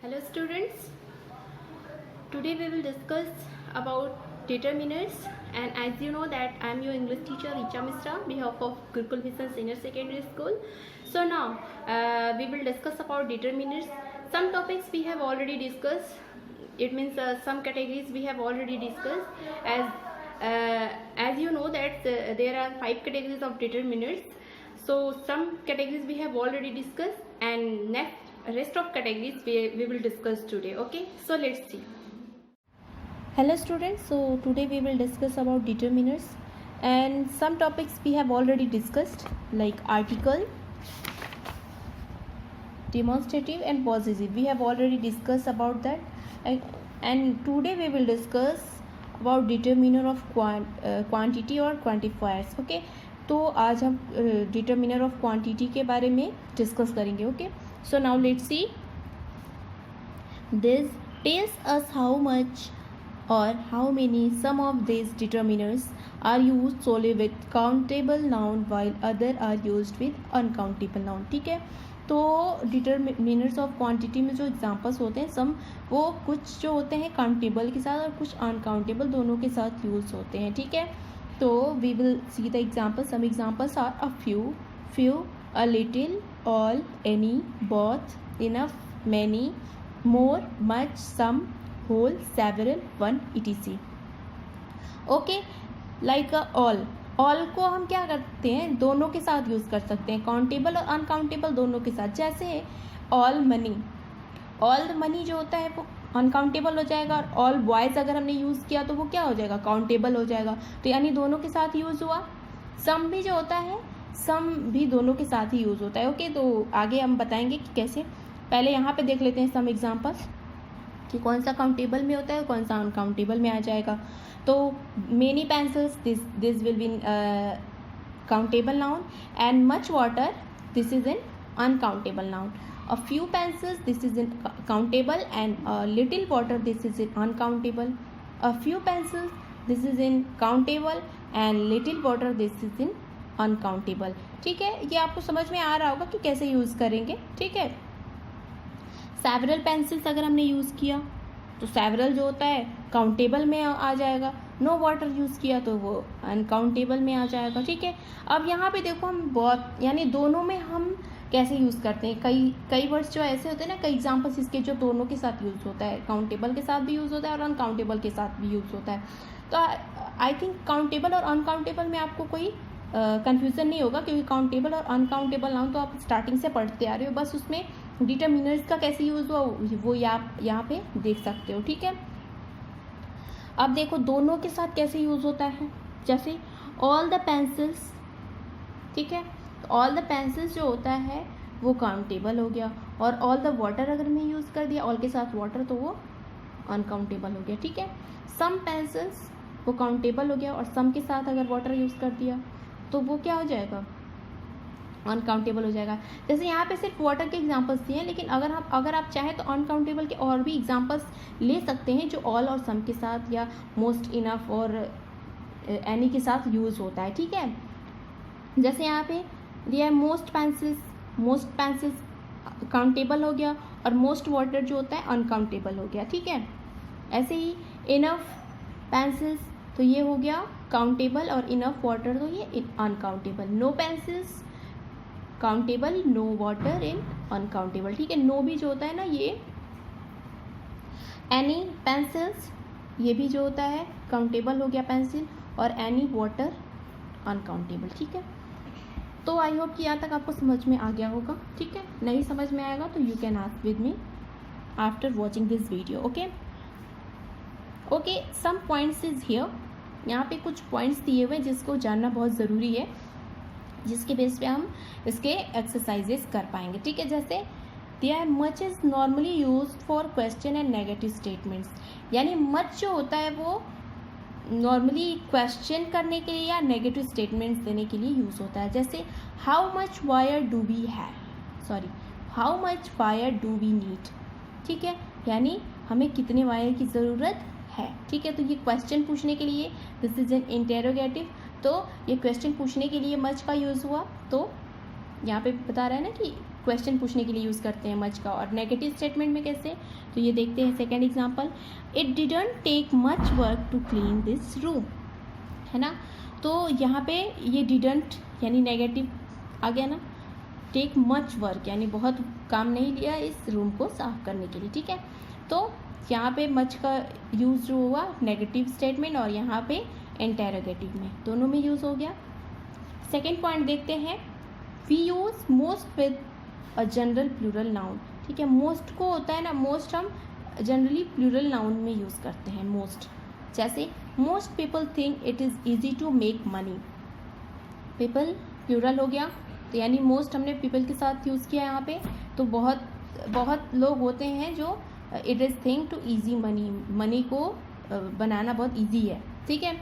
Hello students, today we will discuss about determiners, and as you know that I am your English teacher Richa Misra on behalf of Gurukul Mission Senior Secondary School. So now we will discuss about determiners. Some topics we have already discussed, it means some categories we have already discussed. As you know that there are 5 categories of determiners. So some categories we have already discussed, and rest of categories we will discuss today. Okay, so let's see. Hello students, so today we will discuss about determiners, and some topics we have already discussed like article, demonstrative and possessive. We have already discussed about that, and today we will discuss about determiner of quantity और quantifiers. Okay, तो आज हम determiner of quantity के बारे में discuss करेंगे. Okay, so now let's see. This tells us how much or how many some of these determiners are used solely with countable noun while other are used with uncountable noun. ठीक है, तो determiners of quantity में जो examples होते हैं सम, वो कुछ जो होते हैं काउंटेबल के साथ और कुछ अनकाउंटेबल दोनों के साथ यूज होते हैं. ठीक है, तो we will see the example. Some examples are a few, a little, all, any, both, enough, many, more, much, some, whole, several, one, etc. Okay, like all को हम क्या करते हैं, दोनों के साथ यूज़ कर सकते हैं, काउंटेबल और अनकाउंटेबल दोनों के साथ. जैसे ऑल मनी जो होता है वो अनकाउंटेबल हो जाएगा, और ऑल बॉयज़ अगर हमने यूज़ किया तो वो क्या हो जाएगा, काउंटेबल हो जाएगा. तो यानी दोनों के साथ यूज़ हुआ. सम भी जो होता है, सम भी दोनों के साथ ही यूज़ होता है. ओके, तो आगे हम बताएंगे कि कैसे. पहले यहाँ पे देख लेते हैं सम एग्जाम्पल्स कि कौन सा काउंटेबल में होता है और कौन सा अनकाउंटेबल में आ जाएगा. तो many pencils, this will be countable noun, and much water, this is in uncountable noun. A few pencils, this is in countable, and little water, this is in uncountable. A few pencils, this is in countable, and little water, this is in uncountable. ठीक है, ये आपको समझ में आ रहा होगा कि कैसे यूज़ करेंगे. ठीक है, सेवरल पेंसिल्स अगर हमने यूज़ किया तो सेवरल जो होता है काउंटेबल में आ जाएगा. नो वाटर यूज़ किया तो वो अनकाउंटेबल में आ जाएगा. ठीक है, अब यहाँ पे देखो हम बहुत, यानी दोनों में हम कैसे यूज़ करते हैं. कई वर्ड्स जो ऐसे होते हैं ना, कई एग्जांपल्स इसके जो दोनों के साथ यूज़ होता है, काउंटेबल के साथ भी यूज़ होता है और अनकाउंटेबल के साथ भी यूज़ होता है. तो आई थिंक काउंटेबल और अनकाउंटेबल में आपको कोई कन्फ्यूज़न नहीं होगा, क्योंकि काउंटेबल और अनकाउंटेबल नाउन तो आप स्टार्टिंग से पढ़ते आ रहे हो. बस उसमें डिटरमिनर्स का कैसे यूज़ हुआ वो आप यहाँ पे देख सकते हो. ठीक है, अब देखो दोनों के साथ कैसे यूज़ होता है. जैसे ऑल द पेंसिल्स, ठीक है, तो ऑल द पेंसिल्स जो होता है वो काउंटेबल हो गया, और ऑल द वाटर अगर मैं यूज़ कर दिया ऑल के साथ वाटर तो वो अनकाउंटेबल हो गया. ठीक है, सम पेंसिल्स वो काउंटेबल हो गया, और सम के साथ अगर वाटर यूज़ कर दिया तो वो क्या हो जाएगा, अनकाउंटेबल हो जाएगा. जैसे यहाँ पे सिर्फ वाटर के एग्जांपल्स दिए हैं, लेकिन अगर आप चाहें तो अनकाउंटेबल के और भी एग्जांपल्स ले सकते हैं जो ऑल और सम के साथ या मोस्ट, इनफ और एनी के साथ यूज़ होता है. ठीक है, जैसे यहाँ पे दिया है मोस्ट पेंसिल्स काउंटेबल हो गया, और मोस्ट वाटर जो होता है अनकाउंटेबल हो गया. ठीक है, ऐसे ही इनफ पेंसिल्स तो ये हो गया काउंटेबल, और इनफ वाटर तो ये uncountable. No pencils countable, no water in uncountable. ठीक है, नो भी जो होता है ना ये एनी पेंसिल्स, ये भी जो होता है काउंटेबल हो गया पेंसिल, और एनी वाटर अनकाउंटेबल. ठीक है, तो आई होप कि यहाँ तक आपको समझ में आ गया होगा. ठीक है, नहीं समझ में आएगा तो you can ask with me after watching this video. Okay, some points is here. यहाँ पे कुछ पॉइंट्स दिए हुए जिसको जानना बहुत ज़रूरी है, जिसके बेस पे हम इसके एक्सरसाइजेस कर पाएंगे. ठीक है, जैसे दिया है much is normally use for question and negative statements. यानी मच जो होता है वो नॉर्मली क्वेश्चन करने के लिए या नेगेटिव स्टेटमेंट्स देने के लिए यूज़ होता है. जैसे how much wire do we need. ठीक है, यानी हमें कितने वायर की ज़रूरत है. ठीक है, तो ये क्वेश्चन पूछने के लिए, दिस इज एन इंटेरोगेटिव, तो ये क्वेश्चन पूछने के लिए मच का यूज़ हुआ. तो यहाँ पे बता रहा है ना कि क्वेश्चन पूछने के लिए यूज़ करते हैं मच का। और नेगेटिव स्टेटमेंट में कैसे, तो ये देखते हैं second example, it didn't take much work to clean this room, है ना। तो यहाँ पे ये डिडंट यानी नेगेटिव आ गया ना, टेक मच वर्क यानी बहुत काम नहीं लिया इस रूम को साफ करने के लिए, ठीक है। तो यहाँ पे मच का यूज़ जो हुआ नेगेटिव स्टेटमेंट और यहाँ पे इंटेरोगेटिव में, दोनों में यूज़ हो गया। सेकेंड पॉइंट देखते हैं, we use most with a general plural noun, ठीक है। मोस्ट को होता है ना, मोस्ट हम जनरली प्लूरल नाउन में यूज़ करते हैं मोस्ट। जैसे most people think it is easy to make money, people plural हो गया, तो यानी मोस्ट हमने पीपल के साथ यूज़ किया यहाँ पे। तो बहुत लोग होते हैं जो it is think to easy money, money को बनाना बहुत ईजी है, ठीक है।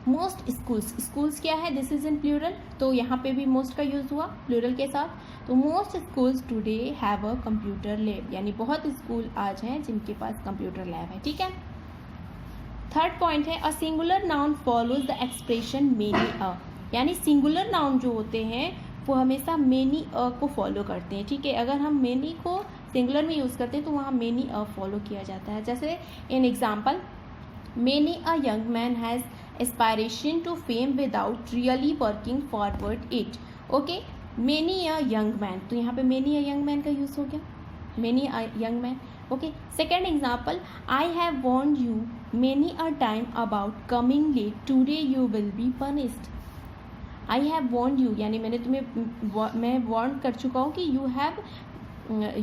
मोस्ट स्कूल्स क्या है, दिस इज़ इन प्लूरल, तो यहाँ पे भी मोस्ट का यूज़ हुआ प्लूरल के साथ। तो most schools today have a computer lab, यानी बहुत स्कूल आज हैं जिनके पास कंप्यूटर लैब है, ठीक है। थर्ड पॉइंट है, a singular noun follows the expression many a, यानी सिंगुलर नाउन जो होते हैं वो हमेशा मेनी अ को फॉलो करते हैं, ठीक है। अगर हम मेनी को सिंगुलर में यूज़ करते हैं तो वहाँ मेनी अ फॉलो किया जाता है। जैसे in example, many a young man has aspiration to fame without really working forward it, okay. Many a young man, तो यहाँ पे मेनी अ यंग मैन का यूज़ हो गया, many a young man, okay. Second example, I have warned you many a time about coming late, today you will be punished. I have warned you यानी मैं warn कर चुका हूँ कि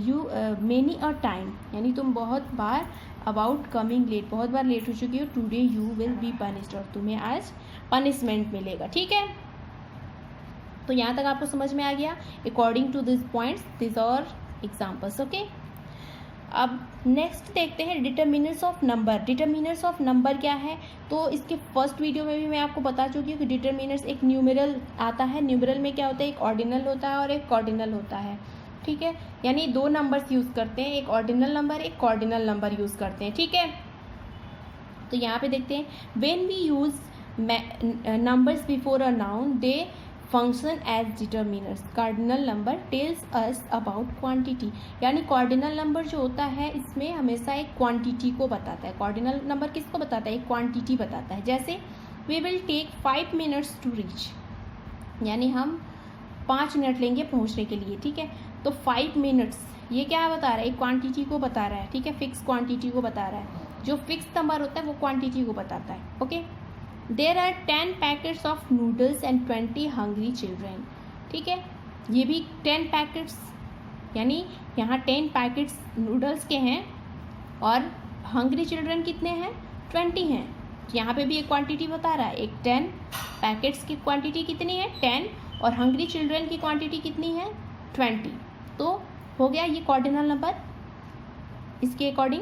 you many a time यानी तुम बहुत बार, about coming late बहुत बार लेट हो चुकी हो, today you will be punished और तुम्हें आज पनिशमेंट मिलेगा, ठीक है। तो यहाँ तक आपको समझ में आ गया। According to this points this are examples, okay. अब नेक्स्ट देखते हैं determiners of number. Determiners of number क्या है, तो इसके फर्स्ट वीडियो में भी मैं आपको बता चुकी हूँ कि डिटर्मिनर्स एक न्यूमेरल आता है, न्यूमेरल में क्या होता है, एक ऑर्डिनल होता है और एक कॉर्डिनल होता है, ठीक है। यानी दो नंबर्स यूज़ करते हैं, एक ऑर्डिनल नंबर एक कॉर्डिनल नंबर यूज़ करते हैं, ठीक है। तो यहाँ पे देखते हैं, when we use numbers before a noun they function as determiners. Cardinal number tells us about quantity, यानी कार्डिनल नंबर जो होता है इसमें हमेशा एक क्वांटिटी को बताता है। कार्डिनल नंबर किसको बताता है, एक क्वांटिटी बताता है। जैसे we will take 5 minutes to reach, यानी हम 5 मिनट लेंगे पहुंचने के लिए, ठीक है। तो 5 मिनट्स ये क्या बता रहा है, एक क्वांटिटी को बता रहा है, ठीक है, फिक्स क्वांटिटी को बता रहा है। जो फिक्स नंबर होता है वो क्वांटिटी को बताता है, okay. There are 10 packets of noodles and 20 hungry children, ठीक है। ये भी 10 पैकेट्स यानी यहाँ 10 पैकेट्स नूडल्स के हैं और हंग्री चिल्ड्रन कितने हैं, 20 हैं। यहाँ पे भी एक क्वांटिटी बता रहा है, एक 10 पैकेट्स की क्वांटिटी कितनी है 10 और हंग्री चिल्ड्रन की क्वांटिटी कितनी है 20। तो हो गया ये कॉर्डिनल नंबर। इसके अकॉर्डिंग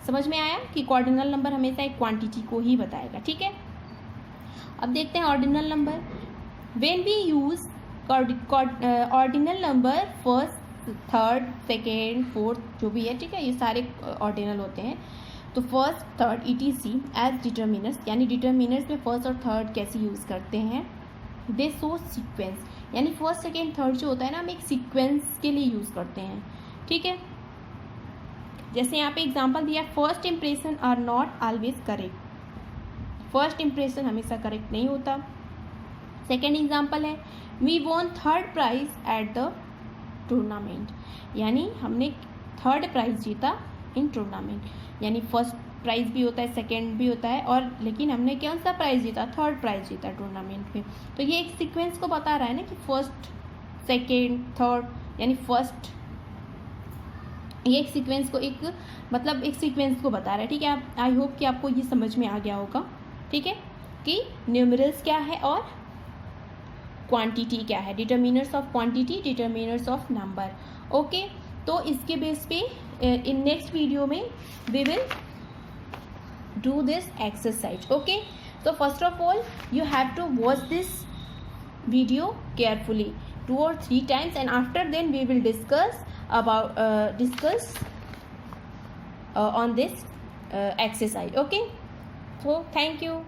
समझ में आया कि कॉर्डिनल नंबर हमेशा एक क्वांटिटी को ही बताएगा, ठीक है। अब देखते हैं ordinal number. When we use ordinal number first third second fourth जो भी है, ठीक है, ये सारे ऑर्डिनल होते हैं। तो first third ETC as determiners, यानी डिटर्मिनर्स में फर्स्ट और थर्ड कैसे यूज़ करते हैं, दे शो सीक्वेंस, यानी फर्स्ट सेकेंड थर्ड जो होता है ना हम एक सीक्वेंस के लिए यूज़ करते हैं, ठीक है। जैसे यहाँ पे एग्जांपल दिया, first impression are not always correct, first impression हमेशा करेक्ट नहीं होता। सेकेंड एग्जांपल है, we won third prize at the tournament, यानी हमने थर्ड प्राइज जीता इन टूर्नामेंट, यानी फर्स्ट प्राइज़ भी होता है सेकंड भी होता है और लेकिन हमने कौन सा प्राइज़ जीता, थर्ड प्राइज़ जीता टूर्नामेंट में। तो ये एक सीक्वेंस को बता रहा है ना कि फर्स्ट सेकंड थर्ड, यानी फर्स्ट, ये एक सीक्वेंस को एक मतलब एक सीक्वेंस को बता रहा है, ठीक है। आई होप कि आपको ये समझ में आ गया होगा, ठीक है, कि न्यूमरल्स क्या है और क्वांटिटी क्या है, determiners of quantity, determiners of number, okay. तो इसके बेस पे इन नेक्स्ट वीडियो में we will do this exercise, okay. So first of all you have to watch this video carefully 2 or 3 times and after then we will discuss about on this exercise, okay. So thank you.